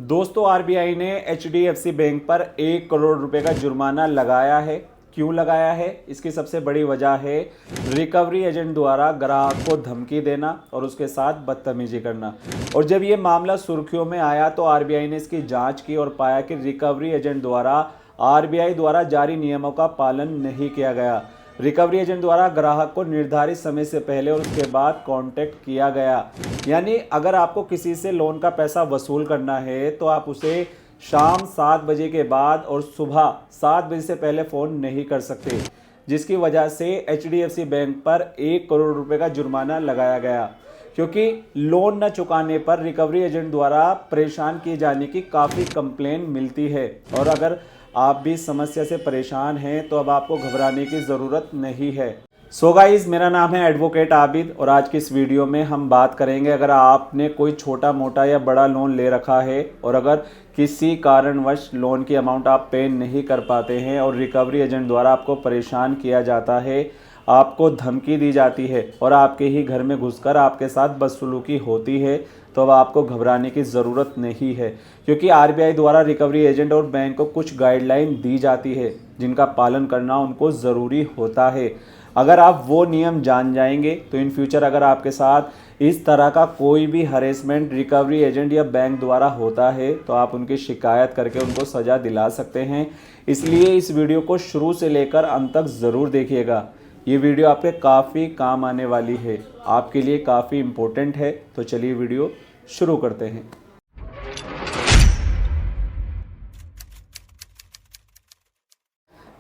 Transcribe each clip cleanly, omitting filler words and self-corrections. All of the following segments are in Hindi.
दोस्तों आरबीआई ने एचडीएफसी बैंक पर 1 करोड़ रुपए का जुर्माना लगाया है। क्यों लगाया है? इसकी सबसे बड़ी वजह है रिकवरी एजेंट द्वारा ग्राहक को धमकी देना और उसके साथ बदतमीजी करना। और जब ये मामला सुर्खियों में आया तो आरबीआई ने इसकी जांच की और पाया कि रिकवरी एजेंट द्वारा आरबीआई द्वारा जारी नियमों का पालन नहीं किया गया। रिकवरी एजेंट द्वारा ग्राहक को निर्धारित समय से पहले और उसके बाद कांटेक्ट किया गया। यानी अगर आपको किसी से लोन का पैसा वसूल करना है तो आप उसे शाम 7 बजे के बाद और सुबह 7 बजे से पहले फ़ोन नहीं कर सकते, जिसकी वजह से एचडीएफसी बैंक पर 1 करोड़ रुपए का जुर्माना लगाया गया। क्योंकि लोन न चुकाने पर रिकवरी एजेंट द्वारा परेशान किए जाने की काफ़ी कंप्लेन मिलती है। और अगर आप भी इस समस्या से परेशान हैं तो अब आपको घबराने की ज़रूरत नहीं है। सो गाइस, मेरा नाम है एडवोकेट आबिद और आज की इस वीडियो में हम बात करेंगे अगर आपने कोई छोटा मोटा या बड़ा लोन ले रखा है और अगर किसी कारणवश लोन की अमाउंट आप पे नहीं कर पाते हैं और रिकवरी एजेंट द्वारा आपको परेशान किया जाता है, आपको धमकी दी जाती है और आपके ही घर में घुसकर आपके साथ बदसलूकी होती है, तो अब आपको घबराने की ज़रूरत नहीं है। क्योंकि आरबीआई द्वारा रिकवरी एजेंट और बैंक को कुछ गाइडलाइन दी जाती है जिनका पालन करना उनको ज़रूरी होता है। अगर आप वो नियम जान जाएंगे तो इन फ्यूचर अगर आपके साथ इस तरह का कोई भी हरेसमेंट रिकवरी एजेंट या बैंक द्वारा होता है तो आप उनकी शिकायत करके उनको सज़ा दिला सकते हैं। इसलिए इस वीडियो को शुरू से लेकर अंत तक ज़रूर देखिएगा। ये वीडियो आपके काफ़ी काम आने वाली है, आपके लिए काफ़ी इम्पोर्टेंट है। तो चलिए वीडियो शुरू करते हैं।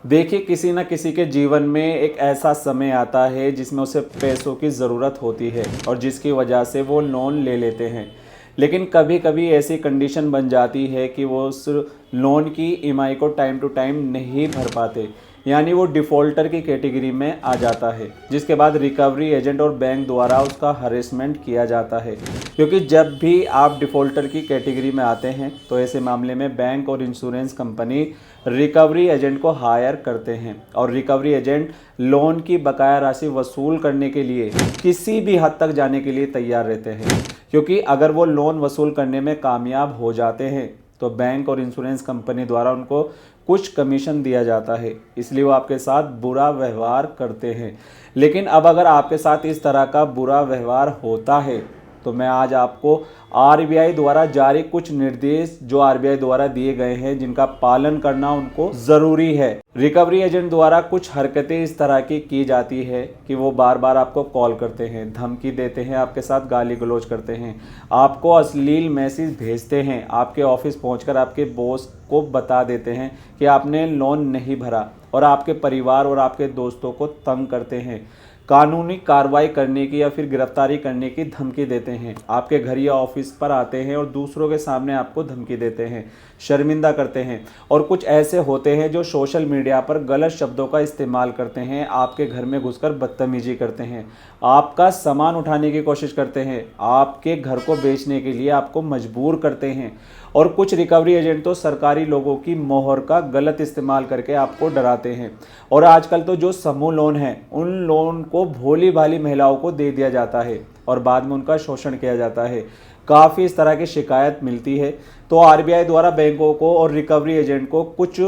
देखिए, किसी न किसी के जीवन में एक ऐसा समय आता है जिसमें उसे पैसों की ज़रूरत होती है और जिसकी वजह से वो लोन ले लेते हैं। लेकिन कभी कभी ऐसी कंडीशन बन जाती है कि वो उस लोन की ईएमआई को टाइम टू टाइम नहीं भर पाते, यानी वो डिफ़ॉल्टर की कैटेगरी में आ जाता है, जिसके बाद रिकवरी एजेंट और बैंक द्वारा उसका हरेसमेंट किया जाता है। क्योंकि जब भी आप डिफ़ॉल्टर की कैटेगरी में आते हैं तो ऐसे मामले में बैंक और इंश्योरेंस कंपनी रिकवरी एजेंट को हायर करते हैं और रिकवरी एजेंट लोन की बकाया राशि वसूल करने के लिए किसी भी हद तक जाने के लिए तैयार रहते हैं। क्योंकि अगर वो लोन वसूल करने में कामयाब हो जाते हैं तो बैंक और इंश्योरेंस कंपनी द्वारा उनको कुछ कमीशन दिया जाता है, इसलिए वो आपके साथ बुरा व्यवहार करते हैं। लेकिन अब अगर आपके साथ इस तरह का बुरा व्यवहार होता है तो मैं आज आपको आरबीआई द्वारा जारी कुछ निर्देश जो आरबीआई द्वारा दिए गए हैं जिनका पालन करना उनको ज़रूरी है। रिकवरी एजेंट द्वारा कुछ हरकतें इस तरह की जाती है कि वो बार बार आपको कॉल करते हैं, धमकी देते हैं, आपके साथ गाली गलौज करते हैं, आपको अश्लील मैसेज भेजते हैं, आपके ऑफिस पहुंचकर आपके बॉस को बता देते हैं कि आपने लोन नहीं भरा और आपके परिवार और आपके दोस्तों को तंग करते हैं, कानूनी कार्रवाई करने की या फिर गिरफ्तारी करने की धमकी देते हैं, आपके घर या ऑफिस पर आते हैं और दूसरों के सामने आपको धमकी देते हैं, शर्मिंदा करते हैं। और कुछ ऐसे होते हैं जो सोशल मीडिया पर गलत शब्दों का इस्तेमाल करते हैं, आपके घर में घुसकर बदतमीजी करते हैं, आपका सामान उठाने की कोशिश करते हैं, आपके घर को बेचने के लिए आपको मजबूर करते हैं। और कुछ रिकवरी एजेंट तो सरकारी लोगों की मोहर का गलत इस्तेमाल करके आपको डराते हैं। और आजकल तो जो समूह लोन है उन लोन को भोली भाली महिलाओं को दे दिया जाता है और बाद में उनका शोषण किया जाता है। काफ़ी इस तरह की शिकायत मिलती है। तो आरबीआई द्वारा बैंकों को और रिकवरी एजेंट को कुछ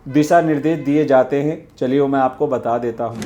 दिशा निर्देश दिए जाते हैं। चलिए वो मैं आपको बता देता हूँ।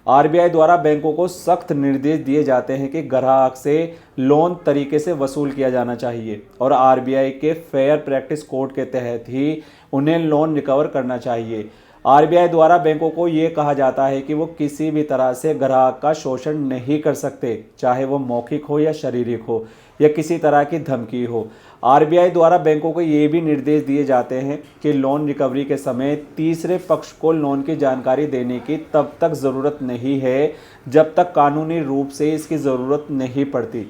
आरबीआई द्वारा बैंकों को सख्त निर्देश दिए जाते हैं कि ग्राहक से लोन तरीके से वसूल किया जाना चाहिए और आरबीआई के फेयर प्रैक्टिस कोड के तहत ही उन्हें लोन रिकवर करना चाहिए। आरबीआई द्वारा बैंकों को ये कहा जाता है कि वो किसी भी तरह से ग्राहक का शोषण नहीं कर सकते, चाहे वो मौखिक हो या शारीरिक हो या किसी तरह की धमकी हो। आरबीआई द्वारा बैंकों को ये भी निर्देश दिए जाते हैं कि लोन रिकवरी के समय तीसरे पक्ष को लोन की जानकारी देने की तब तक ज़रूरत नहीं है जब तक कानूनी रूप से इसकी ज़रूरत नहीं पड़ती।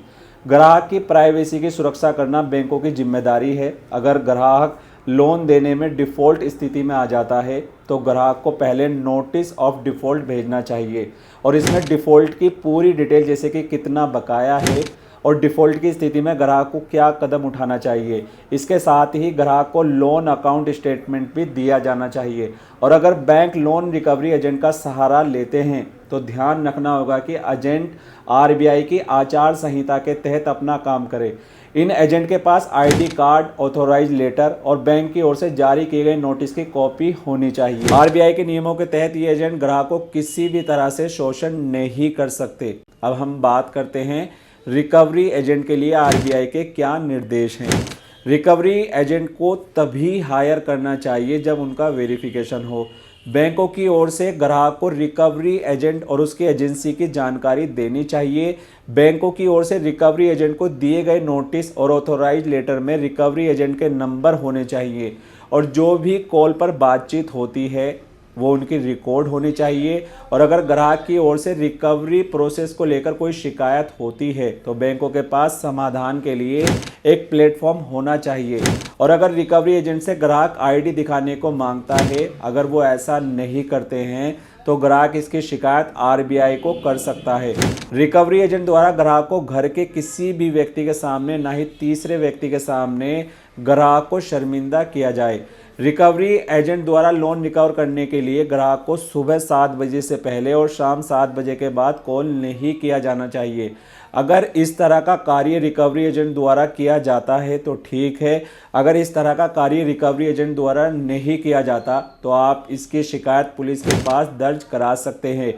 ग्राहक की प्राइवेसी की सुरक्षा करना बैंकों की जिम्मेदारी है। अगर ग्राहक लोन देने में डिफ़ॉल्ट स्थिति में आ जाता है तो ग्राहक को पहले नोटिस ऑफ डिफ़ॉल्ट भेजना चाहिए और इसमें डिफ़ॉल्ट की पूरी डिटेल जैसे कि कितना बकाया है और डिफ़ॉल्ट की स्थिति में ग्राहक को क्या कदम उठाना चाहिए, इसके साथ ही ग्राहक को लोन अकाउंट स्टेटमेंट भी दिया जाना चाहिए। और अगर बैंक लोन रिकवरी एजेंट का सहारा लेते हैं तो ध्यान रखना होगा कि एजेंट आरबीआई की आचार संहिता के तहत अपना काम करे। इन एजेंट के पास आईडी कार्ड, ऑथोराइज लेटर और बैंक की ओर से जारी किए गए नोटिस की कॉपी होनी चाहिए। आरबीआई के नियमों के तहत ये एजेंट ग्राहकों को किसी भी तरह से शोषण नहीं कर सकते। अब हम बात करते हैं रिकवरी एजेंट के लिए आरबीआई के क्या निर्देश हैं। रिकवरी एजेंट को तभी हायर करना चाहिए जब उनका वेरिफिकेशन हो। बैंकों की ओर से ग्राहक को रिकवरी एजेंट और उसकी एजेंसी की जानकारी देनी चाहिए। बैंकों की ओर से रिकवरी एजेंट को दिए गए नोटिस और ऑथोराइज लेटर में रिकवरी एजेंट के नंबर होने चाहिए और जो भी कॉल पर बातचीत होती है वो उनकी रिकॉर्ड होनी चाहिए। और अगर ग्राहक की ओर से रिकवरी प्रोसेस को लेकर कोई शिकायत होती है तो बैंकों के पास समाधान के लिए एक प्लेटफॉर्म होना चाहिए। और अगर रिकवरी एजेंट से ग्राहक आईडी दिखाने को मांगता है, अगर वो ऐसा नहीं करते हैं तो ग्राहक इसकी शिकायत आरबीआई को कर सकता है। रिकवरी एजेंट द्वारा ग्राहक को घर के किसी भी व्यक्ति के सामने, ना ही तीसरे व्यक्ति के सामने ग्राहक को शर्मिंदा किया जाए। रिकवरी एजेंट द्वारा लोन रिकवर करने के लिए ग्राहक को सुबह 7 बजे से पहले और शाम 7 बजे के बाद कॉल नहीं किया जाना चाहिए। अगर इस तरह का कार्य रिकवरी एजेंट द्वारा किया जाता है तो ठीक है, अगर इस तरह का कार्य रिकवरी एजेंट द्वारा नहीं किया जाता तो आप इसकी शिकायत पुलिस के पास दर्ज करा सकते हैं।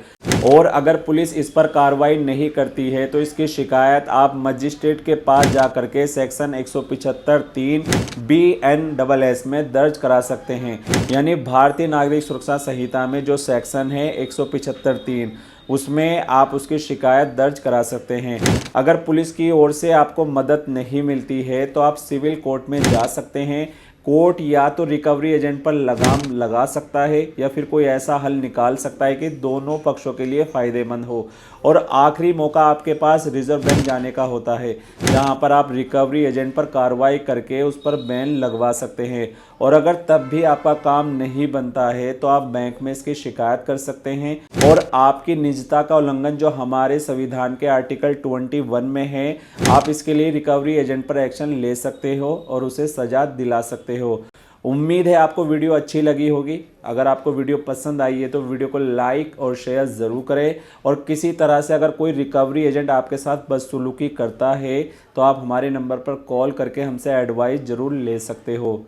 और अगर पुलिस इस पर कार्रवाई नहीं करती है तो इसकी शिकायत आप मजिस्ट्रेट के पास जाकर के सेक्शन 175(3) BNSS में दर्ज करा सकते हैं। यानी भारतीय नागरिक सुरक्षा संहिता में जो सेक्शन है 175(3) उसमें आप उसकी शिकायत दर्ज करा सकते हैं। अगर पुलिस की ओर से आपको मदद नहीं मिलती है तो आप सिविल कोर्ट में जा सकते हैं। कोर्ट या तो रिकवरी एजेंट पर लगाम लगा सकता है या फिर कोई ऐसा हल निकाल सकता है कि दोनों पक्षों के लिए फ़ायदेमंद हो। और आखिरी मौका आपके पास रिजर्व बैंक जाने का होता है, जहां पर आप रिकवरी एजेंट पर कार्रवाई करके उस पर बैन लगवा सकते हैं। और अगर तब भी आपका काम नहीं बनता है तो आप बैंक में इसकी शिकायत कर सकते हैं। और आपकी निजता का उल्लंघन जो हमारे संविधान के आर्टिकल 21 में है, आप इसके लिए रिकवरी एजेंट पर एक्शन ले सकते हो और उसे सजा दिला सकते हो। उम्मीद है आपको वीडियो अच्छी लगी होगी। अगर आपको वीडियो पसंद आई है तो वीडियो को लाइक और शेयर ज़रूर करें। और किसी तरह से अगर कोई रिकवरी एजेंट आपके साथ बदसलूकी करता है तो आप हमारे नंबर पर कॉल करके हमसे एडवाइस ज़रूर ले सकते हो।